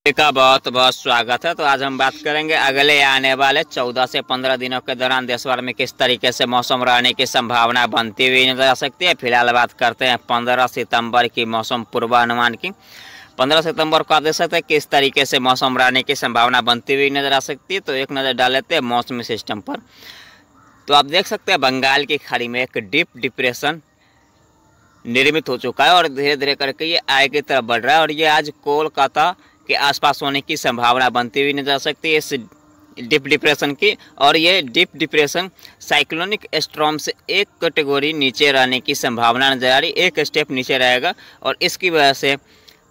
का बहुत बहुत स्वागत है। तो आज हम बात करेंगे अगले आने वाले 14 से 15 दिनों के दौरान देश भर में किस तरीके से मौसम रहने की संभावना बनती हुई नजर आ सकती है। फिलहाल बात करते हैं 15 सितंबर की मौसम पूर्वानुमान की। 15 सितंबर को आप देख सकते हैं किस तरीके से मौसम रहने की संभावना बनती हुई नजर आ सकती है। तो एक नज़र डाल लेते हैं मौसमी सिस्टम पर। तो आप देख सकते हैं बंगाल की खाड़ी में एक डीप डिप्रेशन निर्मित हो चुका है और धीरे धीरे करके ये आगे की तरफ बढ़ रहा है और ये आज कोलकाता के आसपास होने की संभावना बनती हुई नजर आ सकती है इस डीप डिप्रेशन की। और ये डीप डिप्रेशन साइक्लोनिक स्ट्रॉम से एक कैटेगरी नीचे रहने की संभावना नजर आ रही, एक स्टेप नीचे रहेगा और इसकी वजह से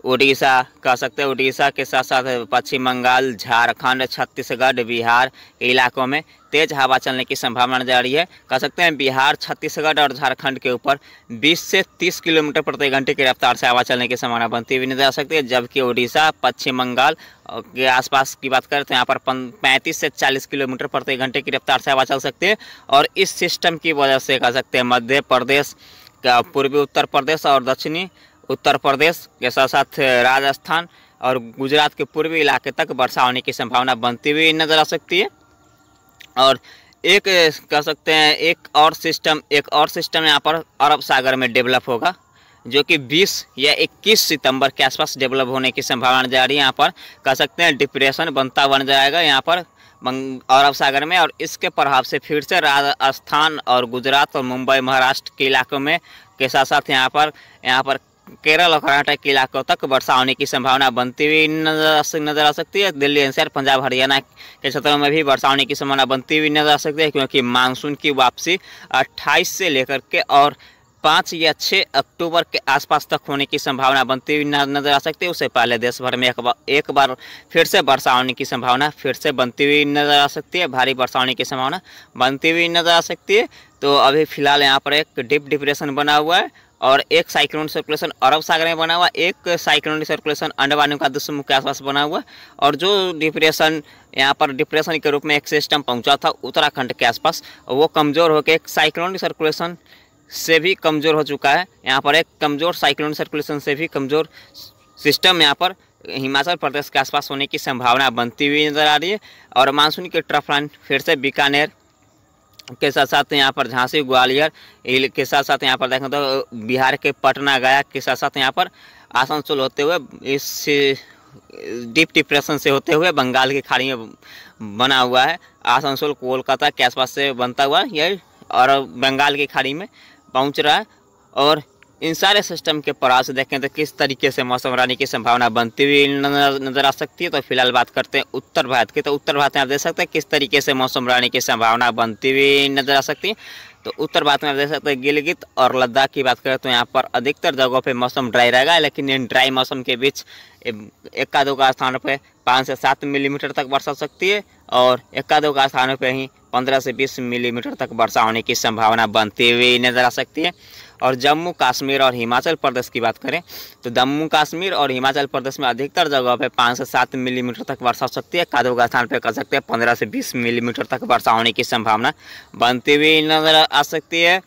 उड़ीसा कह सकते हैं, उड़ीसा के साथ साथ पश्चिम बंगाल, झारखंड, छत्तीसगढ़, बिहार के इलाकों में तेज हवा चलने की संभावना नजर आ रही है। कह सकते हैं बिहार, छत्तीसगढ़ और झारखंड के ऊपर 20 से 30 किलोमीटर प्रति घंटे की रफ्तार से हवा चलने की संभावना बनती हुई नजर आ सकती है। जबकि उड़ीसा, पश्चिम बंगाल के आसपास की बात करें तो यहाँ पर 35 से 40 किलोमीटर प्रति घंटे की रफ्तार से हवा चल सकती है। और इस सिस्टम की वजह से कह सकते हैं मध्य प्रदेश का, पूर्वी उत्तर प्रदेश और दक्षिणी उत्तर प्रदेश के साथ साथ राजस्थान और गुजरात के पूर्वी इलाके तक वर्षा होने की संभावना बनती हुई नजर आ सकती है। और एक कह सकते हैं एक और सिस्टम यहाँ पर अरब सागर में डेवलप होगा, जो कि 20 या 21 सितंबर के आसपास डेवलप होने की संभावना नजर आ रही है। यहाँ पर कह सकते हैं डिप्रेशन बनता हुआ नजर आएगा यहाँ पर अरब सागर में, और इसके प्रभाव से फिर से राजस्थान और गुजरात और मुंबई, महाराष्ट्र के इलाकों में के साथ साथ यहाँ पर केरल और कर्नाटक के इलाकों तक वर्षा होने की संभावना बनती हुई नजर आ सकती है। दिल्ली एनसीआर, पंजाब, हरियाणा के क्षेत्रों में भी वर्षा होने की संभावना बनती हुई नजर आ सकती है, क्योंकि मानसून की वापसी 28 से लेकर के और 5 या 6 अक्टूबर के आसपास तक होने की संभावना बनती हुई नजर आ सकती है। उससे पहले देश भर में एक बार फिर से वर्षा होने की संभावना फिर से बनती हुई नजर आ सकती है, भारी वर्षा होने की संभावना बनती हुई नजर आ सकती है। तो अभी फिलहाल यहाँ पर एक डीप डिप्रेशन बना हुआ है और एक साइक्लोन सर्कुलेशन अरब सागर में बना हुआ, एक साइक्लोन सर्कुलेशन अंडमान निकोबार समूह के आसपास बना हुआ। और जो डिप्रेशन यहाँ पर डिप्रेशन के रूप में एक सिस्टम पहुंचा था उत्तराखंड के आसपास, वो कमज़ोर होकर एक साइक्लोन सर्कुलेशन से भी कमज़ोर हो चुका है। यहाँ पर एक कमज़ोर साइक्लोन सर्कुलेशन से भी कमज़ोर सिस्टम यहाँ पर हिमाचल प्रदेश के आसपास होने की संभावना बनती हुई नज़र आ रही है। और मानसून की ट्रफ लाइन फिर से बीकानेर के साथ साथ यहाँ पर झांसी, ग्वालियर के साथ साथ यहाँ पर देखें तो बिहार के पटना, गया के साथ साथ यहाँ पर आसनसोल होते हुए इस डीप डिप्रेशन से होते हुए बंगाल की खाड़ी में बना हुआ है। आसनसोल कोलकाता के आसपास से बनता हुआ यह और बंगाल की खाड़ी में पहुँच रहा है। और इन सारे सिस्टम के प्रभाव से देखें तो किस तरीके से मौसम रहने की संभावना बनती हुई नजर आ सकती है। तो फिलहाल बात करते हैं उत्तर भारत की। तो उत्तर भारत में आप देख सकते हैं किस तरीके से मौसम रहने की संभावना बनती हुई नजर आ सकती है। तो उत्तर भारत में आप देख सकते हैं गिलगित और लद्दाख की बात करें तो यहाँ पर अधिकतर जगहों पे मौसम ड्राई रहेगा, लेकिन इन ड्राई मौसम के बीच एका दो का स्थानों पे 5 से 7 मिलीमीटर तक वर्षा हो सकती है और एका दो का स्थानों पे ही 15 से 20 मिलीमीटर तक वर्षा होने की संभावना बनती हुई नजर आ सकती है। और जम्मू कश्मीर और हिमाचल प्रदेश की बात करें तो जम्मू कश्मीर और हिमाचल प्रदेश में अधिकतर जगहों पे 5 से 7 मिलीमीटर तक वर्षा हो सकती है। कादो का स्थान पे कर सकते हैं 15 से 20 मिलीमीटर तक वर्षा होने की संभावना बनती हुई नजर आ सकती है।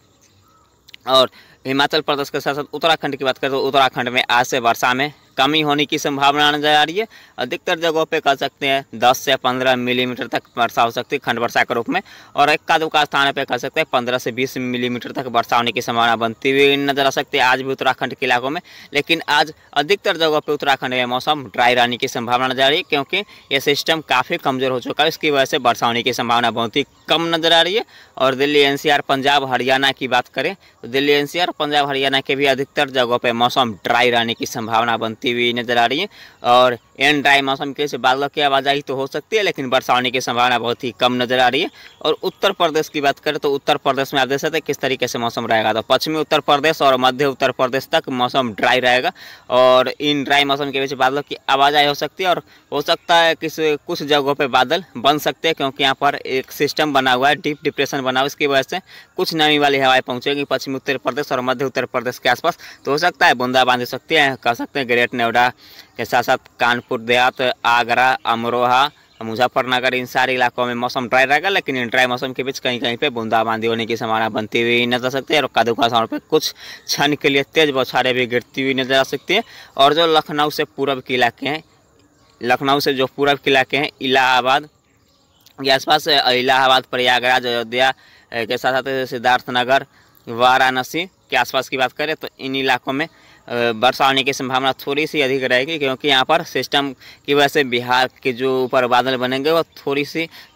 और हिमाचल प्रदेश के साथ साथ उत्तराखंड की बात करें तो उत्तराखंड में आज से वर्षा में कमी होने की संभावना नजर आ रही है। अधिकतर जगहों पे कह सकते हैं 10 से 15 मिलीमीटर तक वर्षा हो सकती है खंड वर्षा के रूप में, और एका दुक्का स्थान पे कह सकते हैं 15 से 20 मिलीमीटर तक वर्षा होने की संभावना बनती हुई नजर आ सकती है आज भी उत्तराखंड के इलाकों में। लेकिन आज अधिकतर जगहों पर उत्तराखंड में मौसम ड्राई रहने की संभावना नजर आ रही है, क्योंकि यह सिस्टम काफ़ी कमज़ोर हो चुका है, इसकी वजह से वर्षा होने की संभावना बहुत ही कम नजर आ रही है। और दिल्ली एनसीआर, पंजाब, हरियाणा की बात करें तो दिल्ली एनसीआर, पंजाब, हरियाणा के भी अधिकतर जगहों पे मौसम ड्राई रहने की संभावना बनती हुई नजर आ रही है। और इन ड्राई मौसम के से बादलों की आवाजाही तो हो सकती है, लेकिन वर्षा होने की संभावना बहुत ही कम नजर आ रही है। और उत्तर प्रदेश की बात करें तो उत्तर प्रदेश में आप देख सकते हैं किस तरीके से मौसम रहेगा। तो पश्चिमी उत्तर प्रदेश और मध्य उत्तर प्रदेश तक मौसम ड्राई रहेगा और इन ड्राई मौसम के बीच बादलों की आवाजाही हो सकती है और हो सकता है कि कुछ जगहों पर बादल बन सकते हैं, क्योंकि यहाँ पर एक सिस्टम बना हुआ है, डीप डिप्रेशन बना हुआ है, इसकी वजह से कुछ नमी वाली हवाएं पहुंचेगी पश्चिमी उत्तर प्रदेश और मध्य उत्तर प्रदेश के आसपास। तो हो सकता है बूंदाबांदी हो सकती है, कह सकते हैं ग्रेट नोएडा के साथ साथ कानपुर देहात, आगरा, अमरोहा, मुजफ्फरनगर, इन सारे इलाकों में मौसम ड्राई रहेगा, लेकिन इन ड्राई मौसम के बीच कहीं कहीं पे बूंदाबांदी होने की संभावना बनती हुई नजर आ सकती है और कदू का स्थानों पर कुछ क्षण के लिए तेज बौछारें भी गिरती हुई नजर आ सकती है। और जो लखनऊ से पूर्व के इलाके हैं लखनऊ से जो पूर्व के इलाके हैं इलाहाबाद के आसपास, इलाहाबाद, प्रयागराज, अयोध्या के साथ साथ सिद्धार्थनगर, वाराणसी के आसपास की बात करें तो इन इलाकों में वर्षा होने की संभावना थोड़ी सी अधिक रहेगी, क्योंकि यहाँ पर सिस्टम की वजह से बिहार के जो ऊपर बादल बनेंगे वो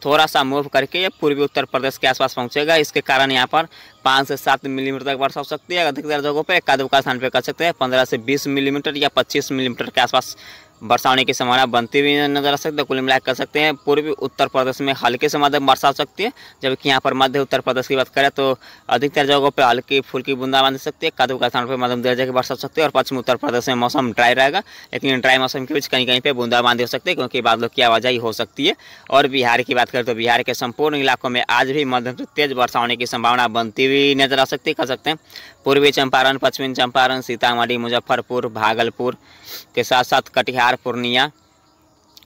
थोड़ा सा मूव करके ये पूर्वी उत्तर प्रदेश के आसपास पहुँचेगा। इसके कारण यहाँ पर 5 से 7 मिलीमीटर तक वर्षा हो सकती है। अधिकतर जगहों पे एकाध दुक्का स्थान पे कर सकते हैं 15 से 20 मिलीमीटर या 25 मिलीमीटर के आसपास वर्षा होने की संभावना बनती हुई नजर आ सकती है। कुल मिलाकर कर सकते हैं पूर्वी उत्तर प्रदेश में हल्के से मध्यम वर्षा हो सकती है, जबकि यहाँ पर मध्य उत्तर प्रदेश की बात करें तो अधिकतर जगहों पे हल्की फुल्की बूंदाबांदी सकती है, एकाध दुक्का स्थान पर मध्यम दर्जे की वर्षा हो सकती है। और पश्चिम उत्तर प्रदेश में मौसम ड्राई रहेगा, लेकिन ड्राई मौसम के बीच कहीं कहीं पे बूंदाबांदी हो सकती है, क्योंकि बादलों की आवाजाही हो सकती है। और बिहार की बात करें तो बिहार के संपूर्ण इलाकों में आज भी मध्यम से तेज वर्षा होने की संभावना बनती हुई नजर आ सकती है। कर सकते हैं पूर्वी चंपारण, पश्चिमी चंपारण, सीतामढ़ी, मुजफ्फरपुर, भागलपुर के साथ साथ कटिहार, पूर्णिया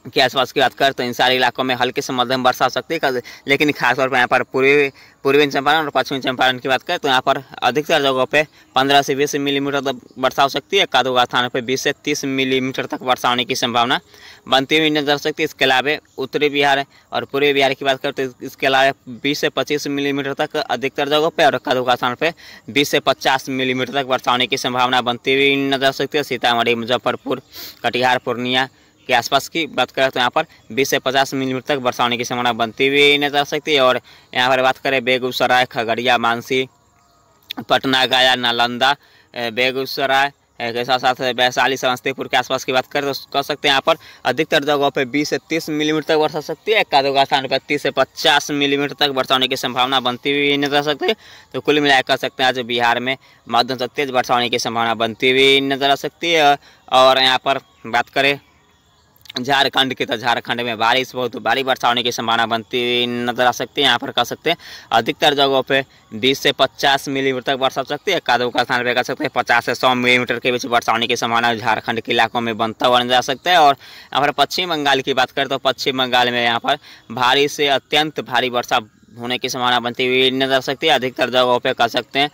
के आसपास की बात करें तो इन सारे इलाकों में हल्के से मध्यम वर्षा हो सकती है। लेकिन खासतौर पर यहाँ पर पूर्वी चंपारण और पश्चिमी चंपारण की बात करें तो यहाँ पर अधिकतर जगहों पे 15 से 20 मिलीमीटर तक वर्षा हो सकती है। एकाध दुक्का स्थानों पर 20 से 30 मिलीमीटर तक वर्षा होने की संभावना बनती हुई नजर आ सकती है। इसके अलावा उत्तरी बिहार और पूर्वी बिहार की बात करें तो इसके अलावा 20 से 25 मिलीमीटर तक अधिकतर जगहों पर और एकाध दुक्का स्थान पर 20 से 50 मिलीमीटर तक वर्षा होने की संभावना बनती हुई नजर आ सकती है। सीतामढ़ी, मुजफ्फरपुर, कटिहार, पूर्णिया के आसपास की बात करें तो यहाँ पर 20 से 50 मिलीमीटर तक वर्षा होने की संभावना बनती हुई नजर आ सकती है। और यहाँ पर बात करें बेगूसराय, खगड़िया, मानसी, पटना, गया, नालंदा, बेगूसराय के साथ साथ वैशाली, समस्तीपुर के आसपास की बात करें तो कर सकते हैं यहाँ पर अधिकतर जगहों पे 20 से 30 मिलीमीटर तक वर्षा हो सकती है। एकाध दुक्का स्थान पर 30 से 50 मिलीमीटर तक वर्षा होने की संभावना बनती हुई नजर आ सकती है। तो कुल मिलाकर कर सकते हैं आज बिहार में मध्यम से तेज वर्षा होने की संभावना बनती हुई नजर आ सकती है। और यहाँ पर बात करें झारखंड की तो झारखंड में बहुत भारी वर्षा होने की संभावना बनती हुई नजर आ सकती है। यहाँ पर कर सकते हैं अधिकतर जगहों पे 20 से 50 मिलीमीटर तक वर्षा हो सकती है। एकाध दुक्का स्थान पर कर सकते हैं 50 से 100 मिलीमीटर के बीच वर्षा होने की संभावना झारखंड के इलाकों में बनता हुआ नजर आ सकता है। और यहाँ पर पश्चिम बंगाल की बात करें तो पश्चिम बंगाल में यहाँ पर भारी से अत्यंत भारी वर्षा होने की संभावना बनती हुई नजर आ सकती है। अधिकतर जगहों पे कर सकते हैं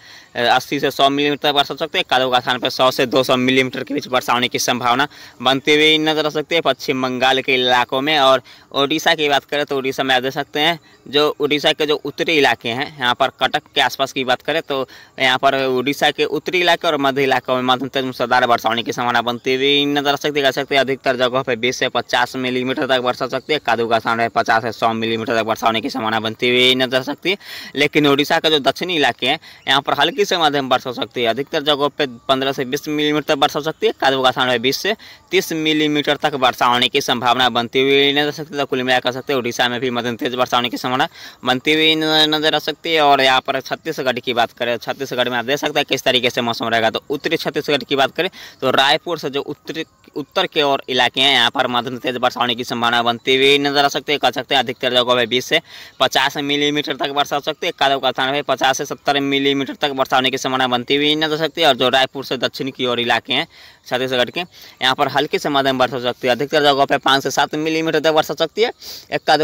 80 से 100 मिलीमीटर तक वर्षा हो सकती है। एकाध दुक्का स्थान पर 100 से 200 मिलीमीटर के बीच वर्षा होने की संभावना बनती हुई नजर आ सकती है पश्चिम बंगाल के इलाकों में। और उड़ीसा की बात करें तो उड़ीसा में आप देख सकते हैं जो उड़ीसा के जो उत्तरी इलाके हैं, यहाँ पर कटक के आसपास की बात करें तो यहाँ पर उड़ीसा के उत्तरी इलाके और मध्य इलाकों में मध्यम तेज मूसलाधार वर्षा होने की संभावना बनती हुई नजर आ सकती है। कर सकते हैं अधिकतर जगहों पर 20 से 50 मिलीमीटर तक वर्षा हो सकती है। एकाध दुक्का स्थान पर 50 से 100 मिलीमीटर तक वर्षा होने की संभावना बनती हुई नजर आ सकती है। लेकिन उड़ीसा का जो दक्षिणी इलाके हैं यहाँ पर हल्की से मध्यम वर्षा हो सकती है। अधिकतर जगहों पे 15 से 20 मिलीमीटर तक वर्षा हो सकती है। एकाध दुक्का स्थान पर 20 से 30 मिलीमीटर तक वर्षा होने की संभावना बनती हुई नजर आ सकती है। कुल मिलाकर कर सकते हैं उड़ीसा में भी मध्यम तेज वर्षा होने की संभावना बनती हुई नजर आ सकती है। और यहाँ पर छत्तीसगढ़ की बात करें, छत्तीसगढ़ में आप देख सकते हैं किस तरीके से मौसम रहेगा। तो उत्तरी छत्तीसगढ़ की बात करें तो रायपुर से जो उत्तर के और इलाके हैं यहाँ पर मध्यम तेज वर्षा होने की संभावना बनती हुई नजर आ सकती है। कर सकते हैं अधिकतर जगहों पर 20 से 50 मिलीमीटर तक वर्षा हो सकती है। एकाध दुक्का स्थान पर 50 से 70 मिलीमीटर तक वर्षा होने की संभावना बनती हुई नजर आ सकती है। और जो रायपुर से दक्षिण की ओर इलाके हैं छत्तीसगढ़ के, यहाँ पर हल्की से मध्यम वर्षा हो सकती है। अधिकतर जगहों पर 5 से 7 मिलीमीटर तक वर्षा हो सकती है। एकाध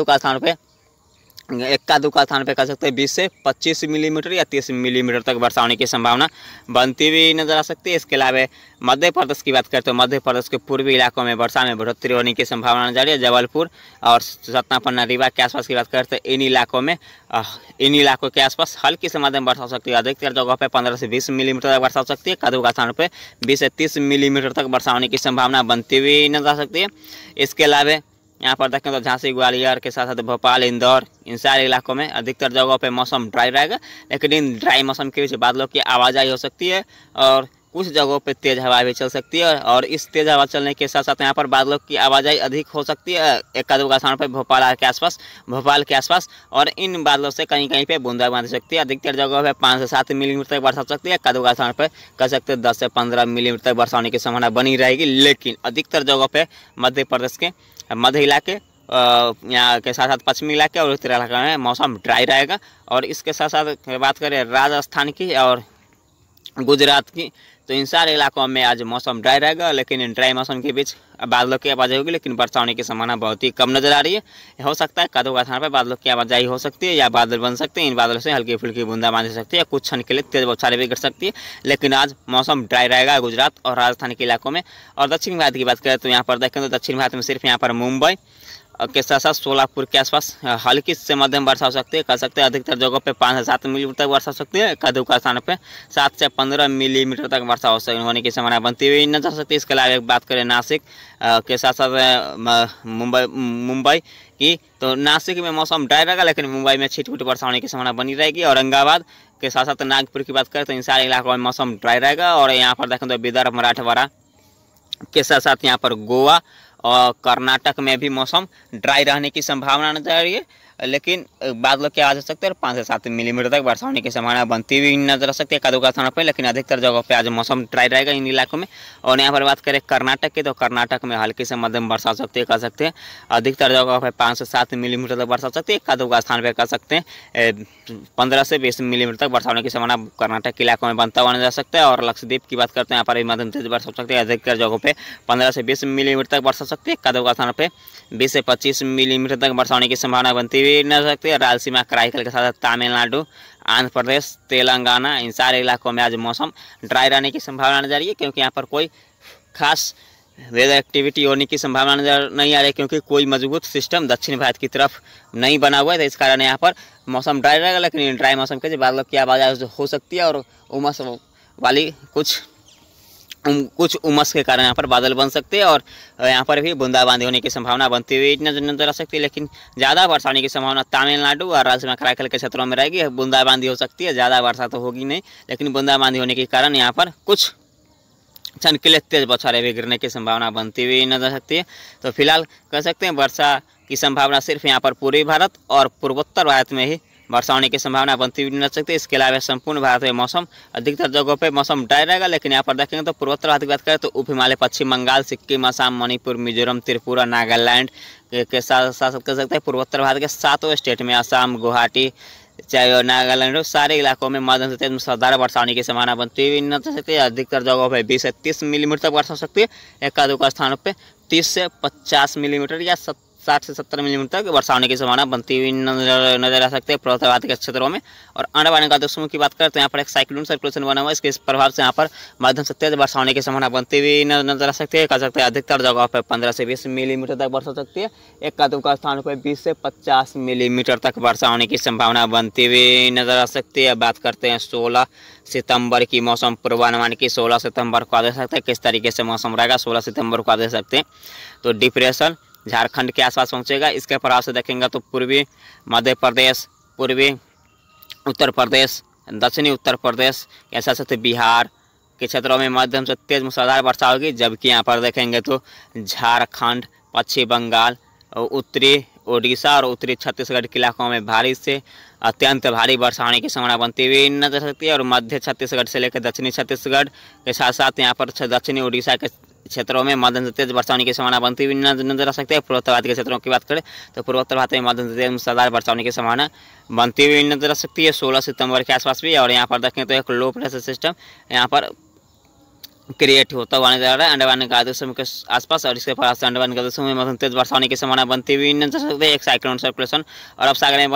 दुक्का स्थान पे कर सकते हैं 20 से 25 मिलीमीटर या 30 मिलीमीटर तक वर्षा होने की संभावना बनती हुई नजर आ सकती है। इसके अलावा मध्य प्रदेश की बात करें तो मध्य प्रदेश के पूर्वी इलाकों में वर्षा में बढ़ोतरी होने की संभावना नजर है। जबलपुर और सतना, रीवा के आसपास की बात करें तो इन इलाकों के आसपास हल्की से मध्यम वर्षा हो सकती है। अधिकतर जगहों पर 15 से 20 मिलीमीटर तक वर्षा हो सकती है। एकाध दुक्का स्थान पर 20 से 30 मिलीमीटर तक वर्षा होने की संभावना बनती हुई नजर आ सकती है। इसके अलावा यहाँ पर देखें तो झांसी, ग्वालियर के साथ साथ भोपाल, इंदौर, इन सारे इलाकों में अधिकतर जगहों पे मौसम ड्राई रहेगा। लेकिन इन ड्राई मौसम के बीच बादलों की आवाजाही हो सकती है और कुछ जगहों पे तेज हवा भी चल सकती है। और इस तेज हवा चलने के साथ साथ यहाँ पर बादलों की आवाजाही अधिक हो सकती है एकाध दुक्का स्थान पर भोपाल के आसपास और इन बादलों से कहीं कहीं पे बूंदाबांदी हो सकती है। अधिकतर जगहों पर 5 से 7 मिलीमीटर तक वर्षा हो सकती है। एकाध दुक्का स्थान पर कह सकते हैं 10 से 15 मिलीमीटर तक वर्षा होने की संभावना बनी रहेगी। लेकिन अधिकतर जगहों पर मध्य प्रदेश के मध्य इलाके यहाँ के साथ साथ पश्चिमी इलाके और उत्तरी इलाके में मौसम ड्राई रहेगा। और इसके साथ साथ बात करें राजस्थान की और गुजरात की तो इन सारे इलाकों में आज मौसम ड्राई रहेगा, लेकिन इन ड्राई मौसम के बीच बादलों की आवाजाही होगी, लेकिन वर्षा होने की संभावना बहुत ही कम नजर आ रही है। हो सकता है कदों का स्थान पर बादलों की आवाजाही हो सकती है या बादल बन सकते हैं। इन बादलों से हल्की फुल्की बूंदाबांदी हो सकती है, कुछ क्षण के लिए तेज बौछारें भी गिर सकती है, लेकिन आज मौसम ड्राई रहेगा गुजरात और राजस्थान के इलाकों में। और दक्षिण भारत की बात करें तो यहाँ पर देखें तो दक्षिण भारत में सिर्फ यहाँ पर मुंबई के साथ साथ सोलापुर के आसपास हल्की से मध्यम वर्षा हो सकती है। कह सकते हैं अधिकतर जगहों पे 5 से 7 मिलीमीटर तक वर्षा हो सकती है। कदू का स्थान पे 7 से 15 मिलीमीटर तक वर्षा होने की संभावना बनती हुई नजर आ सकती है। इसके अलावा बात करें नासिक के साथ साथ मुंबई की, तो नासिक में मौसम ड्राई रहेगा, लेकिन मुंबई में छिटपुट वर्षा होने की संभावना बनी रहेगी। औरंगाबाद के साथ साथ नागपुर की बात करें तो इन सारे इलाकों में मौसम ड्राई रहेगा। और यहाँ पर देखें तो विदर्भ मराठवाड़ा के साथ साथ यहाँ पर गोवा और कर्नाटक में भी मौसम ड्राई रहने की संभावना नजर आ रही है, लेकिन बादलों की आवाज हो सकते हैं 5 से 7 मिलीमीटर तक वर्षा होने की संभावना बनती हुई नजर आ सकती है कदों का स्थानों पर, लेकिन अधिकतर जगहों पे आज मौसम ड्राई रहेगा इन इलाकों में। और यहाँ पर बात करें कर्नाटक की, तो कर्नाटक में हल्की से मध्यम वर्षा हो सकती है। कह सकते हैं अधिकतर जगहों पर 5 से 7 मिलीमीटर तक वर्षा हो सकती है। कदों का स्थान पर कह सकते हैं 15 से 20 मिलीमीटर तक वर्षा होने की संभावना कर्नाटक के इलाकों में बनता हुआ नजर आ सकता है। और लक्षद्वीप की बात करते हैं, यहाँ पर मध्यम तेज वर्षा हो सकती है। अधिकतर जगहों पर 15 से 20 मिलीमीटर तक वर्षा हो सकती है। कदों का स्थान पर 20 से 25 मिलीमीटर तक वर्षा होने की संभावना बनती हुई नजर सकती है। रायलसीमा कराईकल के साथ तमिलनाडु, आंध्र प्रदेश, तेलंगाना इन सारे इलाकों में आज मौसम ड्राई रहने की संभावना नजर आ रही है, क्योंकि यहाँ पर कोई खास वेदर एक्टिविटी होने की संभावना नजर नहीं आ रही है, क्योंकि कोई मजबूत सिस्टम दक्षिण भारत की तरफ नहीं बना हुआ है। तो इस कारण यहाँ पर मौसम ड्राई रहेगा, लेकिन ड्राई मौसम के बादलों की आवाजाही हो सकती है और उमस वाली कुछ उमस के कारण यहाँ पर बादल बन सकते हैं। और यहाँ पर भी बूंदाबांदी होने की संभावना बनती हुई नजर आ सकती है, लेकिन ज़्यादा वर्षा होने की संभावना तमिलनाडु और राजस्थान कराईकल के क्षेत्रों में रहेगी। बूंदाबांदी हो सकती है, ज़्यादा वर्षा तो होगी नहीं, लेकिन बूंदाबांदी होने के कारण यहाँ पर कुछ क्षण के लिए तेज बौछारें भी गिरने की संभावना बनती हुई नजर आ सकती है। तो फिलहाल कह सकते हैं वर्षा की संभावना सिर्फ यहाँ पर पूर्वी भारत और पूर्वोत्तर भारत में ही वर्षा होने की संभावना बनती हुई नजर सकती है। इसके अलावा संपूर्ण भारत में मौसम अधिकतर जगहों पे मौसम ड्राई रहेगा, लेकिन यहाँ पर देखेंगे तो पूर्वोत्तर भारत की बात करें तो उप हिमालय, पश्चिम बंगाल, सिक्किम, असम, मणिपुर, मिजोरम, त्रिपुरा, नागालैंड के साथ साथ कह सकते हैं पूर्वोत्तर भारत के 7 स्टेट में असम, गुवाहाटी, चाहे नागालैंड, सारे इलाकों में मध्यम से तेज मूसलाधार वर्षा होने की संभावना बनती हुई नजर सकती है। अधिकतर जगहों पर 20 से 30 मिलीमीटर तक वर्षा हो सकती है। एक आधे स्थानों पर 30 से 50 मिलीमीटर या 60 से 70 मिलीमीटर तक वर्षा होने की संभावना बनती हुई नजर आ सकती है पूर्वोत्तर भारत के क्षेत्रों में। और अंडमान निकोबार समूह की बात करें तो यहाँ पर एक साइक्लोन सर्कुलेशन बना हुआ है, इसके प्रभाव से यहाँ पर मध्यम से तेज वर्षा होने की संभावना बनती हुई नजर आ सकती है। कह सकते हैं अधिकतर जगहों पर 15 से 20 मिलीमीटर तक वर्षा हो सकती है। एक का स्थान पर 20 से 50 मिलीमीटर तक वर्षा होने की संभावना बनती हुई नजर आ सकती है। बात करते हैं 16 सितंबर की मौसम पूर्वानुमान की। 16 सितंबर को आ सकते हैं किस तरीके से मौसम रहेगा, 16 सितंबर को आ सकते हैं तो डिप्रेशन झारखंड के आसपास पहुंचेगा। इसके प्रभाव से देखेंगे तो पूर्वी मध्य प्रदेश, पूर्वी उत्तर प्रदेश, दक्षिणी उत्तर प्रदेश के साथ साथ बिहार के क्षेत्रों में मध्यम से तेज मूसलाधार वर्षा होगी। जबकि यहाँ पर देखेंगे तो झारखंड, पश्चिम बंगाल, उत्तरी उड़ीसा और उत्तरी छत्तीसगढ़ के इलाकों में भारी से अत्यंत भारी वर्षा होने की संभावना बनती हुई नजर सकती है। और मध्य छत्तीसगढ़ से लेकर दक्षिणी छत्तीसगढ़ के साथ साथ यहाँ पर दक्षिणी उड़ीसा के क्षेत्रों में मध्यम से तेज वर्षा होने की संभावना बनती हुई नजर आ सकती है। पूर्वोत्तर भारत के क्षेत्रों की बात करें तो पूर्वोत्तर भारत में मध्यम से तेज मूसलाधार वर्षा होने की संभावना बनती हुई नजर आ सकती है 16 सितंबर के आसपास भी। और यहाँ पर देखें तो एक लो प्रेशर सिस्टम यहाँ पर क्रिएट होता हुआ नजर आ रहा है अंडमान निकोबार समूह के आसपास। और इसके प्रभाव से अंडमान निकोबार समूह में मध्यम तेज वर्षा होने की संभावना बनती हुई नजर आ सकती है। एक साइक्लोन सर्कुलेशन अरब सागर में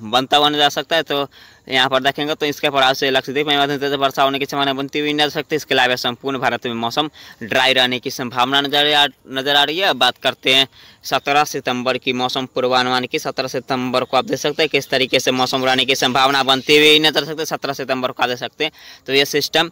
बनता हुआ नजर आ सकता है। तो यहाँ पर देखेंगे तो इसके प्रभाव से लक्षद्वीप में मध्यम तेज वर्षा होने की संभावना बनती हुई नजर आ सकती है। इसके अलावा संपूर्ण भारत में मौसम ड्राई रहने की संभावना नजर आ रही है। बात करते हैं 17 सितंबर की मौसम पूर्वानुमान की। 17 सितंबर को आप देख सकते हैं किस तरीके से मौसम रहने की संभावना बनती हुई नजर आ सकती है। 17 सितंबर को आप देख सकते हैं तो ये सिस्टम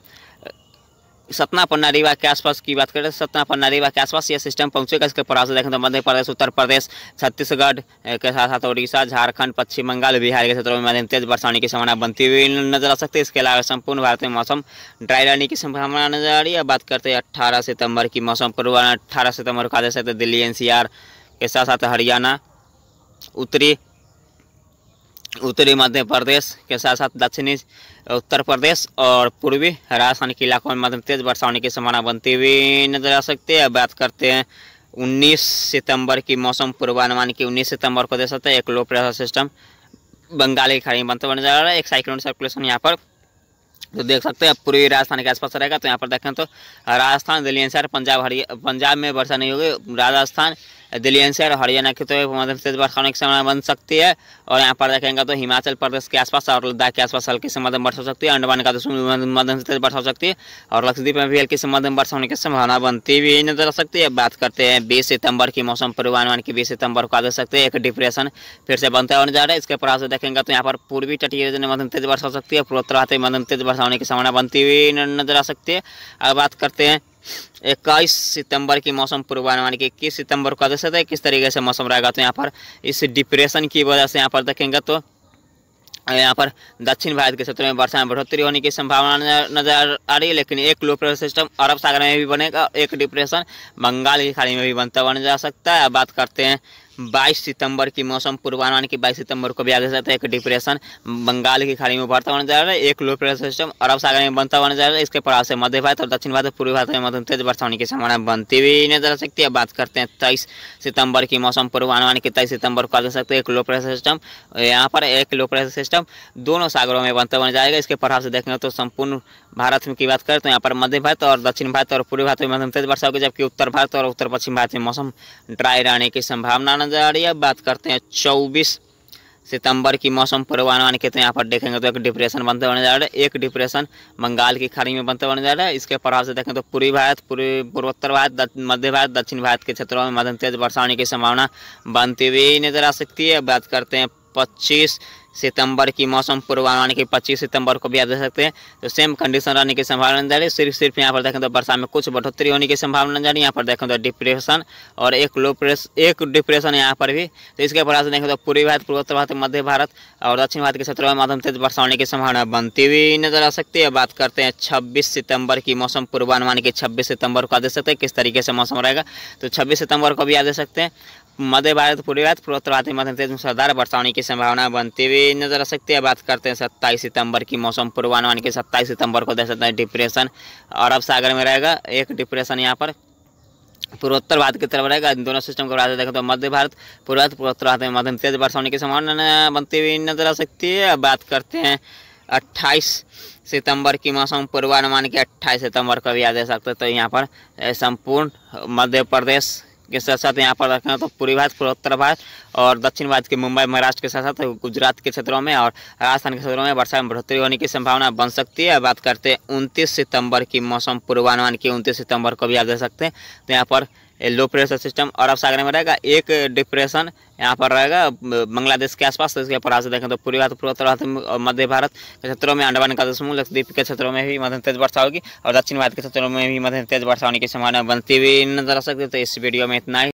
सतना पन्ना रीवा के आसपास की बात करें, सतना पन्ना रीवा के आसपास ये सिस्टम पहुंचेगा। इसके प्रभाव से देखें तो मध्य प्रदेश, उत्तर प्रदेश, छत्तीसगढ़ के साथ साथ उड़ीसा, झारखंड, पश्चिम बंगाल, बिहार के क्षेत्रों में मध्यम तेज वर्षा होने की संभावना बनती हुई नजर आ सकती है। इसके अलावा संपूर्ण भारत में मौसम ड्राई रहने की संभावना नजर आ रही है। बात करते हैं 18 सितंबर की मौसम पूर्वानुमान। 18 सितंबर को आ सकते हैं दिल्ली एनसीआर के साथ साथ हरियाणा, उत्तरी मध्य प्रदेश के साथ साथ दक्षिणी उत्तर प्रदेश और पूर्वी राजस्थान के इलाकों में मध्यम तेज वर्षा होने की संभावना बनती हुई नजर आ सकती है। बात करते हैं 19 सितंबर की मौसम पूर्वानुमान की। 19 सितंबर को देख सकते हैं एक लो प्रेशर सिस्टम बंगाल की खाड़ी में बनता हुआ नजर आ रहा है। एक साइक्लोन सर्कुलेशन यहाँ पर तो देख सकते हैं पूर्वी राजस्थान के आसपास रहेगा। तो यहाँ पर देखें तो राजस्थान, दिल्ली एनसीआर, पंजाब में वर्षा नहीं होगी। राजस्थान, दिल्ली एनसीआर और हरियाणा की तो मध्यम तेज वर्षा होने की संभावना बन सकती है। और यहाँ पर देखेंगे तो हिमाचल प्रदेश के आसपास और लद्दाख के आसपास हल्की से मध्यम वर्षा हो सकती है। अंडमान का मध्यम से तेज वर्षा हो सकती है और लक्षद्वीप में भी हल्की से मध्यम वर्षा होने की संभावना बनती हुई नजर आ सकती है। बात करते हैं 20 सितंबर की मौसम पूर्वानुमान की। 20 सितंबर को आ सकते हैं एक डिप्रेशन फिर से बनता होने जा रहा है। इसके प्रभाव से देखेंगे तो यहाँ पर पूर्वी तटीय राज्य में मध्यम तेज वर्षा हो सकती है। पूर्वोत्तर मध्यम तेज वर्षा होने की संभावना बनती हुई नजर आ सकती है। अब बात करते हैं 21 सितंबर की मौसम पूर्वानुमान की। 21 सितंबर को देख सकते हैं किस तरीके से मौसम रहेगा। तो यहाँ पर इस डिप्रेशन की वजह से यहाँ पर देखेंगे तो यहाँ पर दक्षिण भारत के क्षेत्रों में वर्षा में बढ़ोतरी होने की संभावना नजर आ रही है। लेकिन एक लो प्रेशर सिस्टम अरब सागर में भी बनेगा, एक डिप्रेशन बंगाल की खाड़ी में भी बनता हुआ नजर आ सकता है। बात करते हैं 22 सितंबर की मौसम पूर्वानुमान की। 22 सितंबर को भी आगे सकते हैं एक डिप्रेशन बंगाल की खाड़ी में उभरता हुआ नजर आ रहा है। एक लो प्रेशर सिस्टम अरब सागर में बनता हुआ नजर आ रहा है। इसके प्रभाव से मध्य भारत और दक्षिण भारत, पूर्वी भारत में मध्यम तेज वर्षा होने की संभावना बनती हुई नजर आ सकती है। बात करते हैं 23 सितंबर की मौसम पूर्वानुमान की। 23 सितंबर को आगे सकते हैं एक लो प्रेशर सिस्टम। यहाँ पर एक लो प्रेशर सिस्टम दोनों सागरों में बनता हुआ जाएगा। इसके प्रभाव से देखेंगे तो संपूर्ण भारत में की बात करें तो यहाँ पर मध्य भारत और दक्षिण भारत और पूर्वी भारत में मध्यम तेज वर्षा होगी, जबकि उत्तर भारत और उत्तर पश्चिम भारत में मौसम ड्राई रहने की संभावना नजर आ रही है। बात करते हैं 24 सितंबर की मौसम पूर्वानुमान के। तो यहाँ पर देखेंगे तो एक डिप्रेशन बनते होने जा रहा है। एक डिप्रेशन बंगाल की खाड़ी में बनते होने जा रहा है। इसके प्रभाव से देखें तो पूर्वी भारत, पूर्वोत्तर भारत, मध्य भारत, दक्षिण भारत के क्षेत्रों में मध्यम तेज वर्षा होने की संभावना बनती हुई नजर आ सकती है। बात करते हैं 25 सितंबर की मौसम पूर्वानुमान की। 25 सितंबर को भी आप देख सकते हैं तो सेम कंडीशन रहने की संभावना नजर आ रही है। सिर्फ यहाँ पर देखें तो वर्षा में कुछ बढ़ोतरी होने की संभावना नजर आ रही है। यहाँ पर देखें तो डिप्रेशन और एक डिप्रेशन यहाँ पर भी। तो इसके प्रभाव से देखें तो पूर्वी भारत, पूर्वोत्तर भारत, मध्य भारत और दक्षिण भारत के क्षेत्रों में मध्यम तेज वर्षा होने की संभावना बनती हुई नजर आ सकती है। बात करते हैं 26 सितंबर की मौसम पूर्वानुमान की। 26 सितंबर को आ देख सकते हैं किस तरीके से मौसम रहेगा। तो 26 सितंबर को भी आ देख सकते हैं मध्य भारत, पूर्वी भारत, पूर्वोत्तर भारत में मध्यम तेज मूसलाधार वर्षा होने की संभावना बनती हुई नजर आ सकती है। बात करते हैं 27 सितंबर की मौसम पूर्वानुमान की। 27 सितंबर को देख सकते हैं डिप्रेशन अरब सागर में रहेगा। एक डिप्रेशन यहाँ पर पूर्वोत्तर भारत की तरफ रहेगा। इन दोनों सिस्टम को देखें तो मध्य भारत, पूर्वी भारत, पूर्वोत्तर भारत में मध्यम तेज वर्षा होने की संभावना बनती हुई नजर आ सकती है। बात करते हैं 28 सितंबर की मौसम पूर्वानुमान की। 28 सितंबर को भी आ दे सकते हैं तो यहाँ पर संपूर्ण मध्य प्रदेश के साथ साथ यहाँ पर रखना तो पूर्वी भारत, पूर्वोत्तर भारत और दक्षिण भारत के मुंबई, महाराष्ट्र के साथ साथ गुजरात के क्षेत्रों में और राजस्थान के क्षेत्रों में वर्षा में बढ़ोतरी होने की संभावना बन सकती है। बात करते हैं 29 सितंबर की मौसम पूर्वानुमान की। 29 सितंबर को भी आप देख सकते हैं तो यहाँ पर लो प्रेशर सिस्टम अरब सागर में रहेगा। एक डिप्रेशन यहाँ पर रहेगा बांग्लादेश के आसपास। तो इसके प्रभाव से देखें तो पूर्वी भारत, पूर्वोत्तर भारत और मध्य भारत के क्षेत्रों में अंडमान का समूह, लक्षद्वीप के क्षेत्रों में भी मध्यम तेज वर्षा होगी और दक्षिण भारत के क्षेत्रों में भी मध्यम तेज वर्षा होने की संभावना बनती हुई नजर आ सकती है। तो इस वीडियो में इतना ही।